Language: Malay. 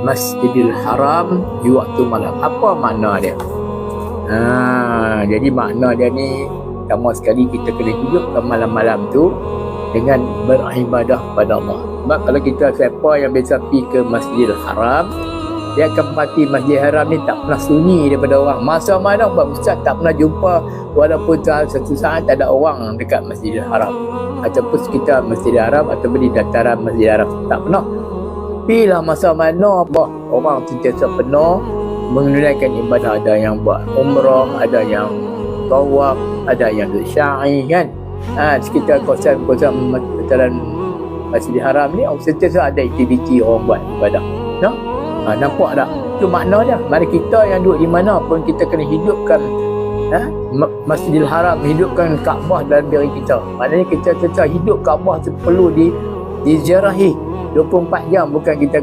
Masjidil Haram di waktu malam. Apa makna dia? Jadi makna dia ni, pertama sekali kita kena hidupkan malam-malam tu dengan beribadah kepada Allah. Sebab kalau kita siapa yang biasa pergi ke Masjidil Haram, dia akan perhati Masjidil Haram ni tak pernah sunyi daripada orang. Masa mana Pak Ustaz tak pernah jumpa, walaupun satu saat tak ada orang dekat Masjidil Haram ataupun sekitar Masjidil Haram ataupun di dataran Masjidil Haram, tak pernah. Pilih masa mana apa orang sentiasa penuh menunaikan ibadah. Ada yang buat umrah, ada yang tawaf, ada yang sa'i kan. Sekitar kawasan dataran Masjidil Haram ni sentiasa ada aktiviti orang buat ibadah. Nampak tak? Itu makna dia. Mari kita yang duduk di mana pun kita kena hidupkan Masjidil Haram, hidupkan Kaabah dalam diri kita. Maknanya kita tetap hidup Kaabah tu perlu diziarahi 24 jam, bukan kita